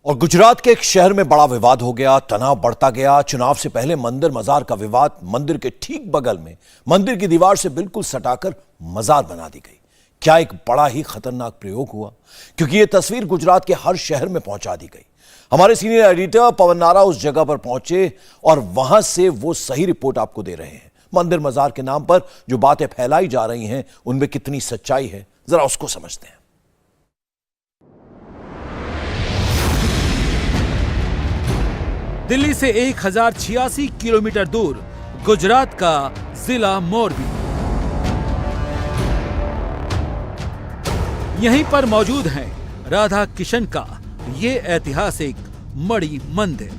और गुजरात के एक शहर में बड़ा विवाद हो गया, तनाव बढ़ता गया। चुनाव से पहले मंदिर मजार का विवाद, मंदिर के ठीक बगल में मंदिर की दीवार से बिल्कुल सटाकर मजार बना दी गई। क्या एक बड़ा ही खतरनाक प्रयोग हुआ, क्योंकि यह तस्वीर गुजरात के हर शहर में पहुंचा दी गई। हमारे सीनियर एडिटर पवन नारा उस जगह पर पहुंचे और वहां से वो सही रिपोर्ट आपको दे रहे हैं। मंदिर मजार के नाम पर जो बातें फैलाई जा रही हैं, उनमें कितनी सच्चाई है, जरा उसको समझते हैं। दिल्ली से 1086 किलोमीटर दूर गुजरात का जिला मोरबी, यहीं पर मौजूद है राधा किशन का ये ऐतिहासिक मणि मंदिर।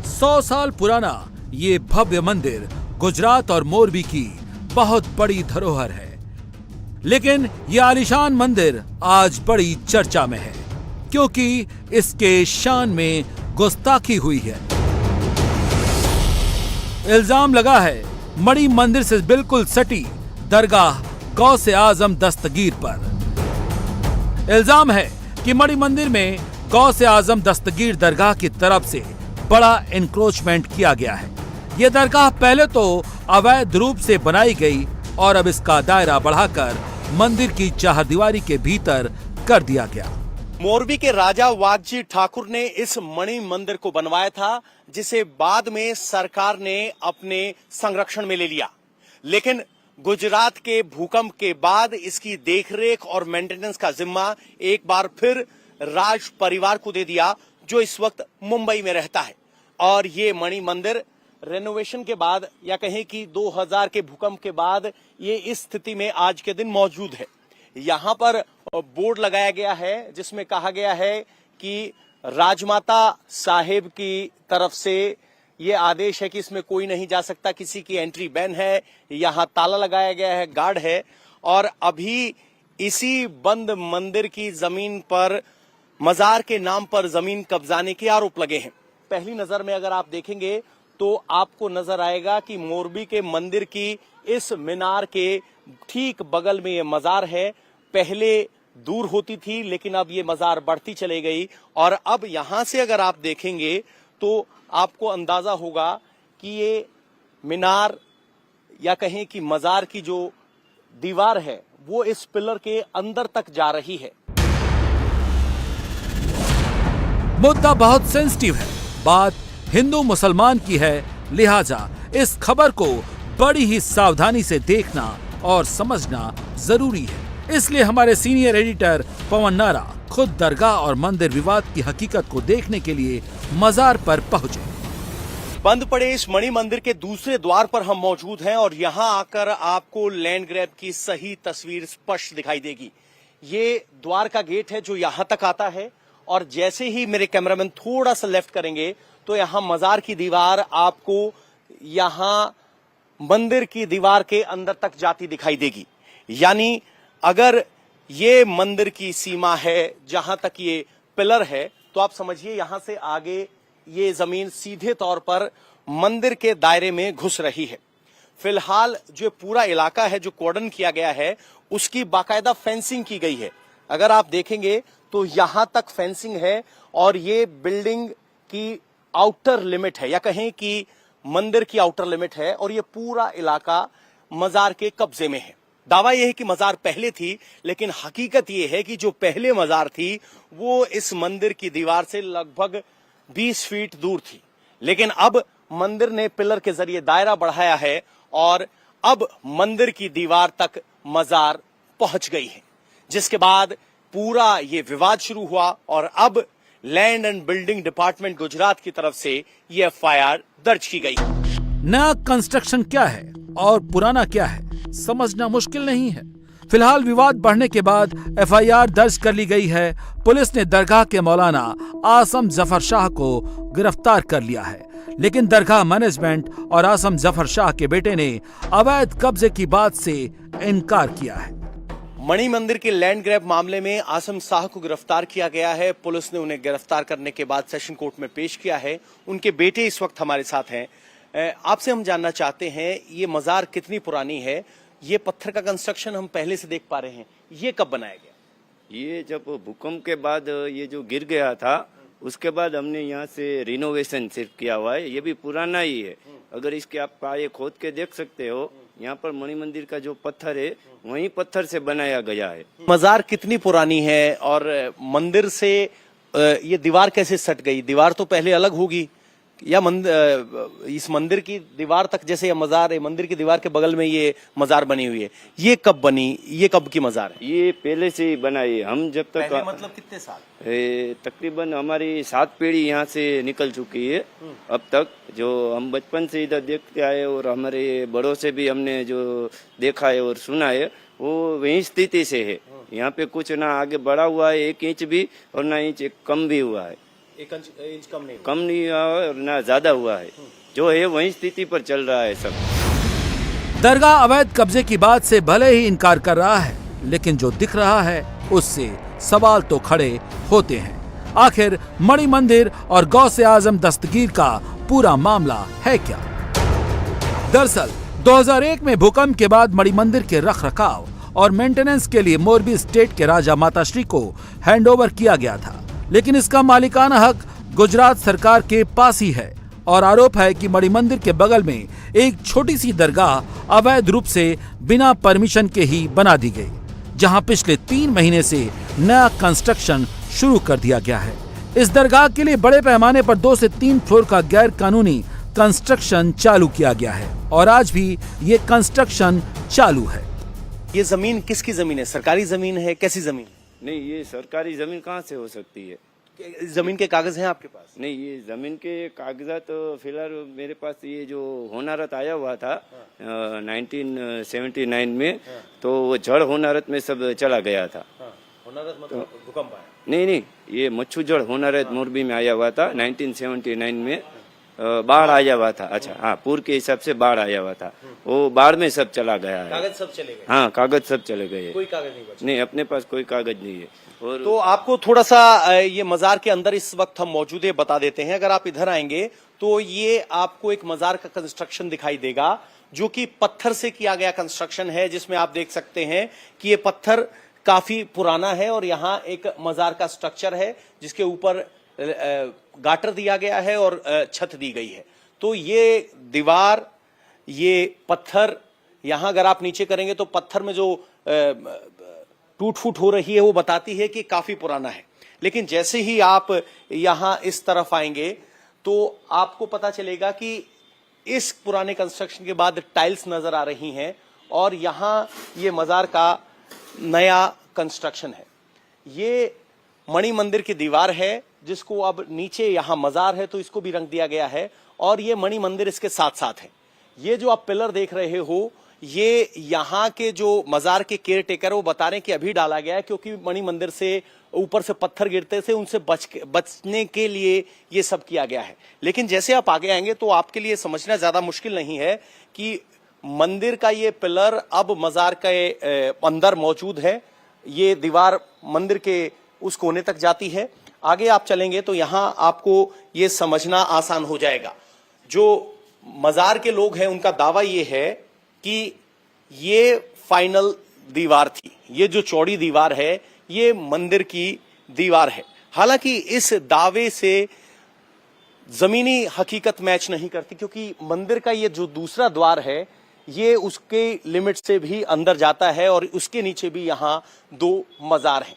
100 साल पुराना ये भव्य मंदिर गुजरात और मोरबी की बहुत बड़ी धरोहर है। लेकिन ये आलीशान मंदिर आज बड़ी चर्चा में है, क्योंकि इसके शान में गुस्ताखी हुई है। इल्जाम लगा है मणि मंदिर से बिल्कुल सटी दरगाह गौसे आजम दस्तगीर पर। इल्जाम है कि मणि मंदिर में गौसे आजम दस्तगीर दरगाह की तरफ से बड़ा एनक्रोचमेंट किया गया है। यह दरगाह पहले तो अवैध रूप से बनाई गई और अब इसका दायरा बढ़ाकर मंदिर की चारदीवारी के भीतर कर दिया गया। मोरबी के राजा वाघजी ठाकुर ने इस मणि मंदिर को बनवाया था, जिसे बाद में सरकार ने अपने संरक्षण में ले लिया। लेकिन गुजरात के भूकंप के बाद इसकी देखरेख और मेंटेनेंस का जिम्मा एक बार फिर राज परिवार को दे दिया, जो इस वक्त मुंबई में रहता है। और ये मणि मंदिर रेनोवेशन के बाद, या कहें कि 2000 के भूकंप के बाद, ये इस स्थिति में आज के दिन मौजूद है। यहाँ पर बोर्ड लगाया गया है जिसमें कहा गया है कि राजमाता साहेब की तरफ से ये आदेश है कि इसमें कोई नहीं जा सकता, किसी की एंट्री बैन है। यहाँ ताला लगाया गया है, गार्ड है। और अभी इसी बंद मंदिर की जमीन पर मजार के नाम पर जमीन कब्जाने के आरोप लगे हैं। पहली नजर में अगर आप देखेंगे तो आपको नजर आएगा कि मोरबी के मंदिर की इस मीनार के ठीक बगल में ये मजार है। पहले दूर होती थी, लेकिन अब ये मजार बढ़ती चली गई। और अब यहां से अगर आप देखेंगे तो आपको अंदाजा होगा कि ये मीनार, या कहें कि मजार की जो दीवार है, वो इस पिलर के अंदर तक जा रही है। मुद्दा बहुत सेंसिटिव है, बात हिंदू मुसलमान की है, लिहाजा इस खबर को बड़ी ही सावधानी से देखना और समझना जरूरी है। इसलिए हमारे सीनियर एडिटर पवन नारा खुद दरगाह और मंदिर विवाद की हकीकत को देखने के लिए मजार पर पहुंचे। बंद पड़े इस मणि मंदिर के दूसरे द्वार पर हम मौजूद हैं और यहां आकर आपको लैंड ग्रैब की सही तस्वीर स्पष्ट दिखाई देगी। ये द्वार का गेट है जो यहां तक आता है, और जैसे ही मेरे कैमरामैन थोड़ा सा लेफ्ट करेंगे तो यहां मजार की दीवार आपको यहां मंदिर की दीवार के अंदर तक जाती दिखाई देगी। यानी अगर ये मंदिर की सीमा है जहां तक ये पिलर है, तो आप समझिए यहां से आगे ये जमीन सीधे तौर पर मंदिर के दायरे में घुस रही है। फिलहाल जो पूरा इलाका है जो कॉर्डन किया गया है, उसकी बाकायदा फेंसिंग की गई है। अगर आप देखेंगे तो यहां तक फेंसिंग है और ये बिल्डिंग की आउटर लिमिट है, या कहें कि मंदिर की आउटर लिमिट है, और ये पूरा इलाका मजार के कब्जे में है। दावा यह है कि मजार पहले थी, लेकिन हकीकत यह है कि जो पहले मजार थी वो इस मंदिर की दीवार से लगभग 20 फीट दूर थी। लेकिन अब मंदिर ने पिलर के जरिए दायरा बढ़ाया है और अब मंदिर की दीवार तक मजार पहुंच गई है, जिसके बाद पूरा ये विवाद शुरू हुआ और अब land and building department Gujarat की तरफ से ये एफआईआर दर्ज की गई। नया कंस्ट्रक्शन क्या है और पुराना क्या है, समझना मुश्किल नहीं है। फिलहाल विवाद बढ़ने के बाद एफआईआर दर्ज कर ली गई है। पुलिस ने दरगाह के मौलाना आसम जफर शाह को गिरफ्तार कर लिया है, लेकिन दरगाह मैनेजमेंट और आसम जफर शाह के बेटे ने अवैध कब्जे की बात से इनकार किया है। मणि मंदिर के लैंड ग्रैब मामले में आसम शाह को गिरफ्तार किया गया है। पुलिस ने उन्हें गिरफ्तार करने के बाद सेशन कोर्ट में पेश किया है। उनके बेटे इस वक्त हमारे साथ हैं। आपसे हम जानना चाहते हैं, ये मजार कितनी पुरानी है? ये पत्थर का कंस्ट्रक्शन हम पहले से देख पा रहे हैं, ये कब बनाया गया? ये जब भूकंप के बाद ये जो गिर गया था, उसके बाद हमने यहाँ से रिनोवेशन सिर्फ किया हुआ है, ये भी पुराना ही है। अगर इसके आप पाए खोद के देख सकते हो, यहाँ पर मणि मंदिर का जो पत्थर है वही पत्थर से बनाया गया है। मजार कितनी पुरानी है और मंदिर से ये दीवार कैसे सट गई? दीवार तो पहले अलग होगी या इस मंदिर की दीवार तक, जैसे ये मजार है, मंदिर की दीवार के बगल में ये मजार बनी हुई है, ये कब बनी? ये कब की मजार है? ये पहले से ही बनाई है। हम जब तक पहले मतलब कितने साल? तकरीबन हमारी 7 पीढ़ी यहाँ से निकल चुकी है अब तक, जो हम बचपन से इधर देखते आए और हमारे बड़ों से भी हमने जो देखा है और सुना है वो वही स्थिति से है। यहाँ पे कुछ ना आगे बढ़ा हुआ है 1 इंच भी, और ना इंच कम भी हुआ है। 1 इंच कम नहीं? कम नहीं हुआ है और ना ज्यादा हुआ है, जो है वही स्थिति पर चल रहा है सब। दरगाह अवैध कब्जे की बात से भले ही इनकार कर रहा है, लेकिन जो दिख रहा है उससे सवाल तो खड़े होते हैं। आखिर मणि मंदिर और गौसे आजम दस्तगीर का पूरा मामला है क्या? दरअसल 2001 में भूकंप के बाद मणि मंदिर के रखरखाव और मेंटेनेंस के लिए मोरबी स्टेट के राजा माताश्री को हैंडओवर किया गया था, लेकिन इसका मालिकाना हक गुजरात सरकार के पास ही है और आरोप है कि मणि मंदिर के बगल में एक छोटी सी दरगाह अवैध रूप से बिना परमिशन के ही बना दी गई, जहां पिछले 3 महीने से नया कंस्ट्रक्शन शुरू कर दिया गया है। इस दरगाह के लिए बड़े पैमाने पर 2 से 3 फ्लोर का गैर कानूनी कंस्ट्रक्शन चालू किया गया है और आज भी ये कंस्ट्रक्शन चालू है। ये जमीन किसकी जमीन है? सरकारी जमीन है? कैसी जमीन? नहीं, ये सरकारी जमीन कहाँ से हो सकती है? जमीन के कागज हैं आपके पास? नहीं, ये जमीन के कागजात तो फिलहाल मेरे पास ये जो होनारत आया हुआ था 1979 में, तो वो जड़ होनारत में सब चला गया था। होनारत मतलब भूकंप आया? नहीं, ये मच्छू जड़ होनारत मोरबी में आया हुआ था 1979 में, बाढ़ आया हुआ था। अच्छा हाँ, पूर के हिसाब से बाढ़ आया हुआ था, वो बाढ़ में सब चला गया है। कागज सब चले गए? हाँ, कागज सब चले गए, कोई कागज नहीं बचा? नहीं, अपने पास कोई कागज नहीं है। और तो आपको थोड़ा सा ये मजार के अंदर इस वक्त हम मौजूद है बता देते हैं। अगर आप इधर आएंगे तो ये आपको एक मजार का कंस्ट्रक्शन दिखाई देगा, जो कि पत्थर से किया गया कंस्ट्रक्शन है, जिसमें आप देख सकते हैं कि ये पत्थर काफी पुराना है और यहाँ एक मजार का स्ट्रक्चर है जिसके ऊपर गाटर दिया गया है और छत दी गई है। तो ये दीवार, ये पत्थर, यहां अगर आप नीचे करेंगे तो पत्थर में जो टूट फूट हो रही है वो बताती है कि काफी पुराना है। लेकिन जैसे ही आप यहां इस तरफ आएंगे तो आपको पता चलेगा कि इस पुराने कंस्ट्रक्शन के बाद टाइल्स नजर आ रही हैं और यहां ये मजार का नया कंस्ट्रक्शन है। ये मणि मंदिर की दीवार है जिसको अब नीचे यहां मजार है तो इसको भी रंग दिया गया है और ये मणि मंदिर इसके साथ साथ है। ये जो आप पिलर देख रहे हो, ये यहाँ के जो मजार के केयर टेकर वो बता रहे हैं कि अभी डाला गया है क्योंकि मणि मंदिर से ऊपर से पत्थर गिरते थे, उनसे बचने के लिए ये सब किया गया है। लेकिन जैसे आप आगे आएंगे तो आपके लिए समझना ज्यादा मुश्किल नहीं है कि मंदिर का ये पिलर अब मजार के अंदर मौजूद है। ये दीवार मंदिर के उस कोने तक जाती है। आगे आप चलेंगे तो यहां आपको ये समझना आसान हो जाएगा। जो मजार के लोग हैं उनका दावा ये है कि ये फाइनल दीवार थी, ये जो चौड़ी दीवार है ये मंदिर की दीवार है। हालांकि इस दावे से जमीनी हकीकत मैच नहीं करती क्योंकि मंदिर का ये जो दूसरा द्वार है ये उसके लिमिट से भी अंदर जाता है और उसके नीचे भी यहां 2 मजार हैं।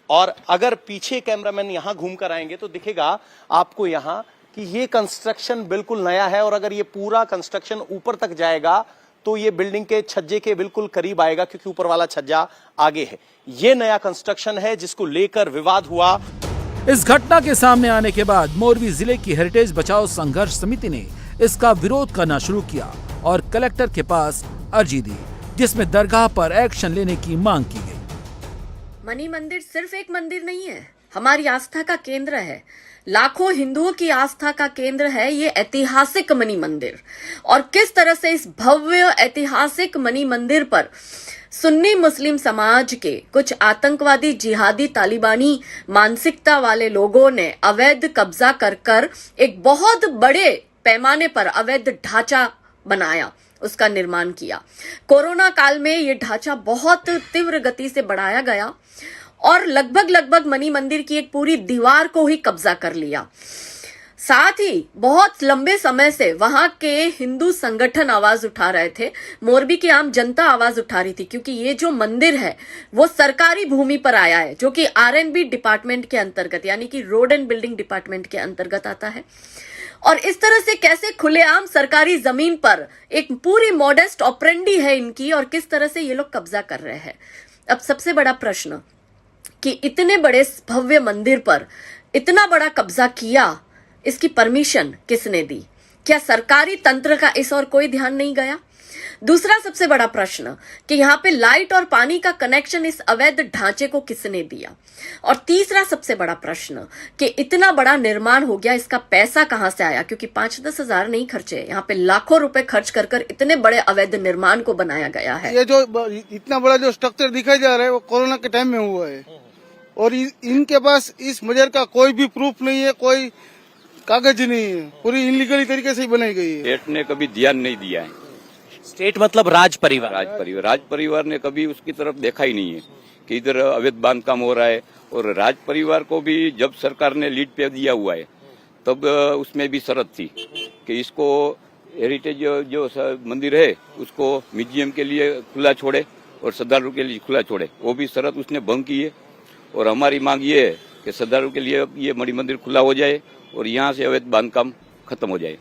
और अगर पीछे कैमरामैन यहां घूमकर आएंगे तो दिखेगा आपको यहां कि ये कंस्ट्रक्शन बिल्कुल नया है और अगर ये पूरा कंस्ट्रक्शन ऊपर तक जाएगा तो ये बिल्डिंग के छज्जे के बिल्कुल करीब आएगा क्योंकि ऊपर वाला छज्जा आगे है। ये नया कंस्ट्रक्शन है जिसको लेकर विवाद हुआ। इस घटना के सामने आने के बाद मोरबी जिले की हेरिटेज बचाओ संघर्ष समिति ने इसका विरोध करना शुरू किया और कलेक्टर के पास अर्जी दी, जिसमें दरगाह पर एक्शन लेने की मांग की गई। मणि मंदिर सिर्फ एक मंदिर नहीं है, हमारी आस्था का केंद्र है। लाखों हिंदुओं की आस्था का केंद्र है ये ऐतिहासिक मणि मंदिर। और किस तरह से इस भव्य ऐतिहासिक मणि मंदिर पर सुन्नी मुस्लिम समाज के कुछ आतंकवादी जिहादी तालिबानी मानसिकता वाले लोगों ने अवैध कब्जा कर एक बहुत बड़े पैमाने पर अवैध ढांचा बनाया, उसका निर्माण किया। कोरोना काल में ये ढांचा बहुत तीव्र गति से बढ़ाया गया और लगभग लगभग मणि मंदिर की एक पूरी दीवार को ही कब्जा कर लिया। साथ ही बहुत लंबे समय से वहां के हिंदू संगठन आवाज उठा रहे थे, मोरबी की आम जनता आवाज उठा रही थी, क्योंकि ये जो मंदिर है वो सरकारी भूमि पर आया है, जो कि आरएनबी डिपार्टमेंट के अंतर्गत यानी कि रोड एंड बिल्डिंग डिपार्टमेंट के अंतर्गत आता है। और इस तरह से कैसे खुलेआम सरकारी जमीन पर एक पूरी मॉडेस्ट ऑपरेंडी है इनकी, और किस तरह से ये लोग कब्जा कर रहे हैं। अब सबसे बड़ा प्रश्न कि इतने बड़े भव्य मंदिर पर इतना बड़ा कब्जा किया, इसकी परमिशन किसने दी? क्या सरकारी तंत्र का इस और कोई ध्यान नहीं गया? दूसरा सबसे बड़ा प्रश्न कि यहाँ पे लाइट और पानी का कनेक्शन इस अवैध ढांचे को किसने दिया? और तीसरा सबसे बड़ा प्रश्न कि इतना बड़ा निर्माण हो गया, इसका पैसा कहां से आया? क्योंकि 5-10 हजार नहीं खर्चे, यहाँ पे लाखों रुपए खर्च कर कर इतने बड़े अवैध निर्माण को बनाया गया है। ये जो इतना बड़ा जो स्ट्रक्चर दिखाई जा रहा है वो कोरोना के टाइम में हुआ है, और इनके पास इस मजर का कोई भी प्रूफ नहीं है, कोई कागज नहीं है, पूरी इनलीगली तरीके से ही बनाई गई है। स्टेट ने कभी ध्यान नहीं दिया है। स्टेट मतलब राज परिवार। राज परिवार ने कभी उसकी तरफ देखा ही नहीं है कि इधर अवैध बांधकाम हो रहा है। और राज परिवार को भी जब सरकार ने लीड पे दिया हुआ है तब उसमें भी शर्त थी कि इसको हेरिटेज जो मंदिर है उसको म्यूजियम के लिए खुला छोड़े और श्रद्धालु के लिए खुला छोड़े। वो भी शर्त उसने भंग की है। और हमारी मांग ये है कि श्रद्धालु के लिए ये मणि मंदिर खुला हो जाए और यहाँ से अवैध बांधकाम खत्म हो जाए।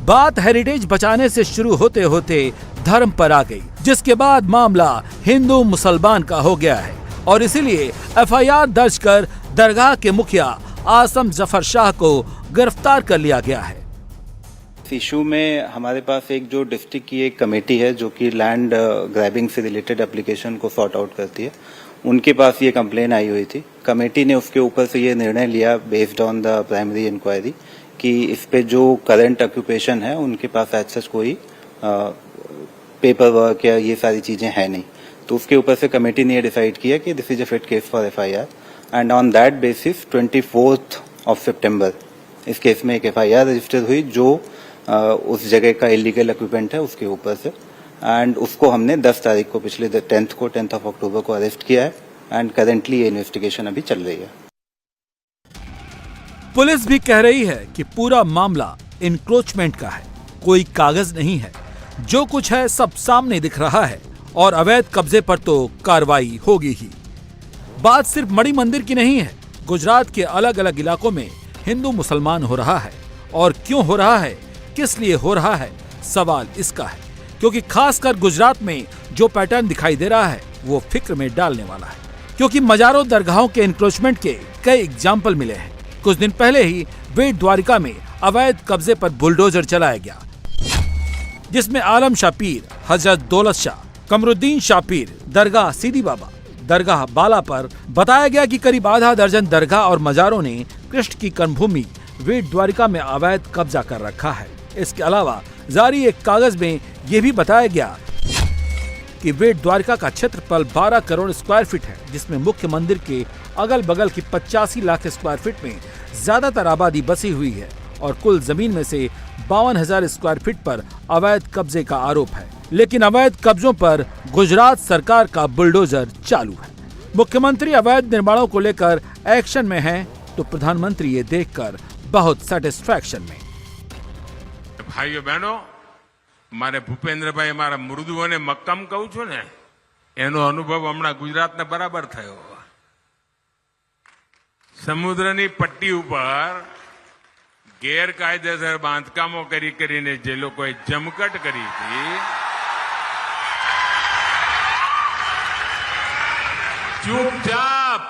बात हेरिटेज बचाने से शुरू होते होते धर्म पर आ गई, जिसके बाद मामला हिंदू मुसलमान का हो गया है और इसीलिए एफआईआर दर्ज कर दरगाह के मुखिया आसम जफर शाह को गिरफ्तार कर लिया गया है। इस इशू में हमारे पास एक जो डिस्ट्रिक्ट की एक कमेटी है जो कि लैंड ग्रैबिंग से रिलेटेड एप्लीकेशन को सॉर्ट आउट करती है, उनके पास ये कंप्लेन आई हुई थी। कमेटी ने उसके ऊपर से ये निर्णय लिया based on the primary inquiry कि इस पे जो करंट ऑक्यूपेशन है उनके पास एक्सेस कोई पेपर वर्क या ये सारी चीजें हैं नहीं। तो उसके ऊपर से कमेटी ने ये डिसाइड किया कि this is a fit case for FIR, and on that basis 24 सितंबर इस केस में एक एफआईआर रजिस्टर हुई जो उस जगह का इलीगल ऑक्यूपेंट है उसके ऊपर से, एंड उसको हमने 10 तारीख को पिछले 10 अक्टूबर को अरेस्ट किया है, एंड करेंटली ये इन्वेस्टिगेशन अभी चल रही है। पुलिस भी कह रही है कि पूरा मामला इंक्रोचमेंट का है, कोई कागज नहीं है, जो कुछ है सब सामने दिख रहा है और अवैध कब्जे पर तो कार्रवाई होगी ही। बात सिर्फ मणि मंदिर की नहीं है, गुजरात के अलग अलग इलाकों में हिंदू मुसलमान हो रहा है। और क्यों हो रहा है, किस लिए हो रहा है, सवाल इसका है, क्योंकि खासकर गुजरात में जो पैटर्न दिखाई दे रहा है वो फिक्र में डालने वाला है। क्योंकि मजारों दरगाहों के इंक्रोचमेंट के कई एग्जाम्पल मिले हैं। कुछ दिन पहले ही बेट द्वारिका में अवैध कब्जे पर बुलडोजर चलाया गया, जिसमें आलम शाह पीर, हजरत दौलत शाह, कमरुद्दीन शाह पीर, दरगाह सीदी बाबा, दरगाह बाला पर बताया गया कि करीब आधा दर्जन दरगाह और मजारों ने कृष्ण की कर्मभूमि बेट द्वारिका में अवैध कब्जा कर रखा है। इसके अलावा जारी एक कागज में यह भी बताया गया कि बेट द्वारिका का क्षेत्रफल 12 करोड़ स्क्वायर फीट है, जिसमें मुख्य मंदिर के अगल बगल की 85 लाख स्क्वायर फीट में ज्यादातर आबादी बसी हुई है और कुल जमीन में से 52,000 स्क्वायर फीट पर अवैध कब्जे का आरोप है। लेकिन अवैध कब्जों पर गुजरात सरकार का बुलडोजर चालू है। मुख्यमंत्री अवैध निर्माणों को लेकर एक्शन में हैं, तो प्रधानमंत्री ये देखकर बहुत सेटिस्फैक्शन में। भाइयों बहनों, मारे भूपेन्द्रभाई मारा मृदुओने मक्कम कहूं छुं ने एनो अनुभव हमणा गुजरातने बराबर थयो। समुद्रनी पट्टी ઉપર ગેરકાયદેસર બાંધકામો કરીને જે લોકોએ જમકટ કરી હતી, ચૂપચાપ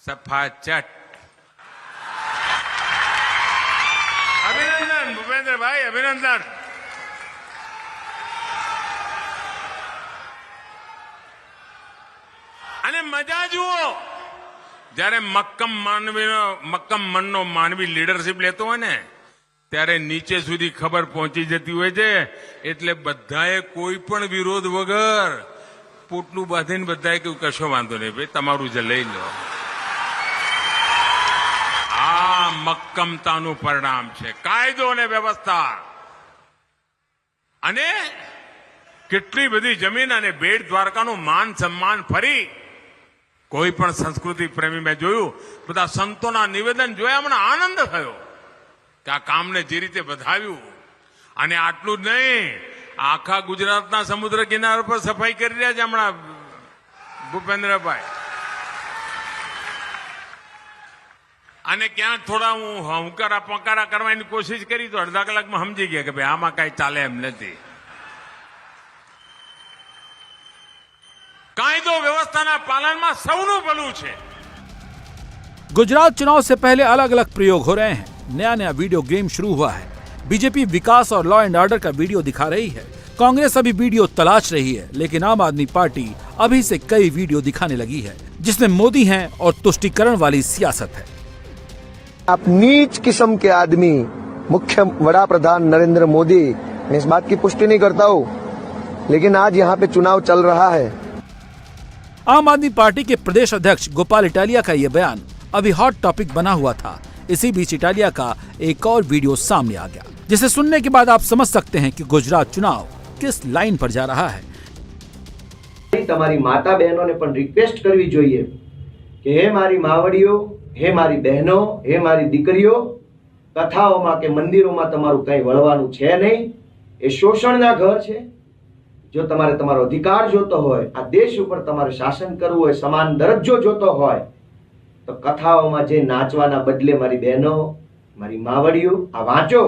સફાચટ। અભિનંદન ભૂપેન્દ્રભાઈ, અભિનંદન। અને મજા જુઓ, જ્યારે મક્કમ મનનો માનવી લીડરશીપ લેતો હોય ને ત્યારે નીચે સુધી ખબર પહોંચી જતી હોય છે, એટલે બધાએ કોઈ પણ વિરોધ વગર પોટલું બાંધીને બધાએ કહ્યું કશો વાંધો નહીં ભાઈ, તમારું જે લઈ લો। આ મક્કમતાનું પરિણામ છે, કાયદો અને વ્યવસ્થા। અને કેટલી બધી જમીન અને બેટ દ્વારકાનું માન સન્માન ફરી કોઈ પણ સંસ્કૃતિ પ્રેમી મેં જોયું બધા સંતોના નિવેદન જોયા મને આનંદ થયો કે આ કામને જે રીતે વધાવ્યું અને આટલું જ નહીં આખા ગુજરાતના સમુદ્ર કિનારા પર સફાઈ કરી રહ્યા છે હમણાં ભૂપેન્દ્રભાઈ અને ક્યાંક થોડા હું હુંકારા પકારા કરવાની કોશિશ કરી તો અડધા કલાકમાં સમજી ગયા કે ભાઈ આમાં કાંઈ ચાલે એમ નથી કાયદો વ્યવસ્થાના પાલનમાં સૌનું ભલું છે। गुजरात चुनाव से पहले अलग अलग प्रयोग हो रहे हैं। नया नया वीडियो गेम शुरू हुआ है। बीजेपी विकास और लॉ एंड ऑर्डर का वीडियो दिखा रही है। कांग्रेस अभी वीडियो तलाश रही है, लेकिन आम आदमी पार्टी अभी से कई वीडियो दिखाने लगी है जिसमें मोदी हैं और तुष्टीकरण वाली सियासत है। आप नीच किस्म के आदमी मुख्य वड़ा प्रधान नरेंद्र मोदी, मैं इस बात की पुष्टि नहीं करता हूँ, लेकिन आज यहाँ पे चुनाव चल रहा है। आम आदमी पार्टी के प्रदेश अध्यक्ष गोपाल इटालिया का ये बयान अभी हॉट टॉपिक बना हुआ था। इसी बीच इटालिया का एक और वीडियो सामने आ गया, जिसे सुनने के बाद आप समझ सकते हैं कि गुजरात चुनाव किस लाइन पर जा रहा है। તમારી માતા બહેનોને પણ રિક્વેસ્ટ કરવી જોઈએ કે હે મારી માવડીઓ, હે મારી બહેનો, હે મારી દીકરીઓ, કથાઓમાં કે મંદિરોમાં તમારું કંઈ વળવાનું છે નહીં। એ શોષણના ઘર છે। જો તમારે તમારો અધિકાર જોતો હોય, આ દેશ ઉપર તમારે શાસન કરવું હોય, સમાન દરજ્જો જોતો હોય, તો કથાઓમાં જે નાચવાના બદલે મારી બહેનો, મારી માવડીઓ આ વાંચો।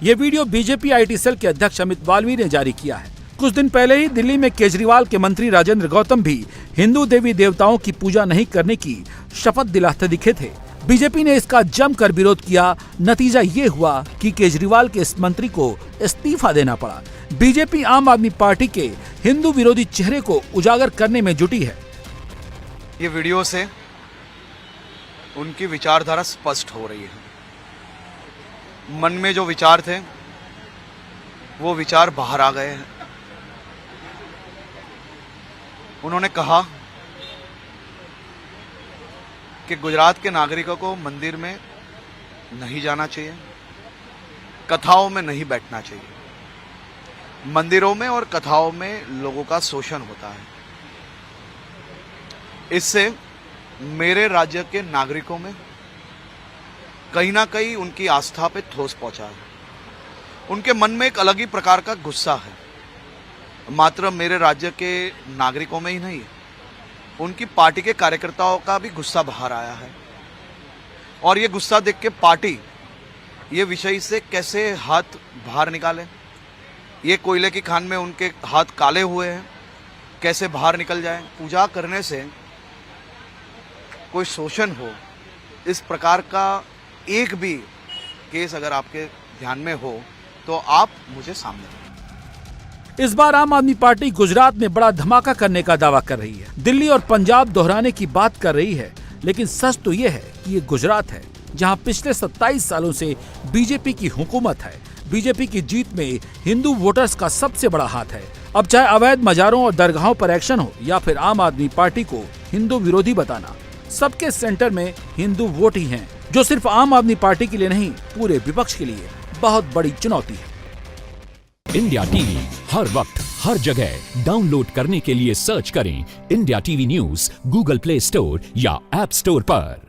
ये वीडियो बीजेपी आईटी सेल के अध्यक्ष अमित वाल्मी ने जारी किया है। कुछ दिन पहले ही दिल्ली में केजरीवाल के मंत्री राजेंद्र गौतम भी हिंदू देवी देवताओं की पूजा नहीं करने की शपथ दिलाते दिखे थे। बीजेपी ने इसका जमकर विरोध किया। नतीजा ये हुआ कि केजरीवाल के इस मंत्री को इस्तीफा देना पड़ा। बीजेपी आम आदमी पार्टी के हिंदू विरोधी चेहरे को उजागर करने में जुटी है। ये वीडियो से उनकी विचारधारा स्पष्ट हो रही है। मन में जो विचार थे वो विचार बाहर आ गए हैं। उन्होंने कहा कि गुजरात के नागरिकों को मंदिर में नहीं जाना चाहिए, कथाओं में नहीं बैठना चाहिए। मंदिरों में और कथाओं में लोगों का शोषण होता है। इससे मेरे राज्य के नागरिकों में कहीं ना कहीं उनकी आस्था पे ठोस पहुंचा है। उनके मन में एक अलग ही प्रकार का गुस्सा है। मात्र मेरे राज्य के नागरिकों में ही नहीं, उनकी पार्टी के कार्यकर्ताओं का भी गुस्सा बाहर आया है। और ये गुस्सा देख के पार्टी ये विषय से कैसे हाथ बाहर निकाले। ये कोयले की खान में उनके हाथ काले हुए हैं, कैसे बाहर निकल जाए। पूजा करने से कोई शोषण हो, इस प्रकार का एक भी केस अगर आपके ध्यान में हो तो आप मुझे सामने लाएं। इस बार आम आदमी पार्टी गुजरात में बड़ा धमाका करने का दावा कर रही है। दिल्ली और पंजाब दोहराने की बात कर रही है, लेकिन सच तो ये है कि ये गुजरात है जहां पिछले 27 सालों से बीजेपी की हुकूमत है। बीजेपी की जीत में हिंदू वोटर्स का सबसे बड़ा हाथ है। अब चाहे अवैध मजारों और दरगाहों पर एक्शन हो या फिर आम आदमी पार्टी को हिंदू विरोधी बताना, सबके सेंटर में हिंदू वोट ही हैं, जो सिर्फ आम आदमी पार्टी के लिए नहीं पूरे विपक्ष के लिए बहुत बड़ी चुनौती है। इंडिया टीवी हर वक्त हर जगह डाउनलोड करने के लिए सर्च करें India TV news Google play store या ऐप स्टोर पर।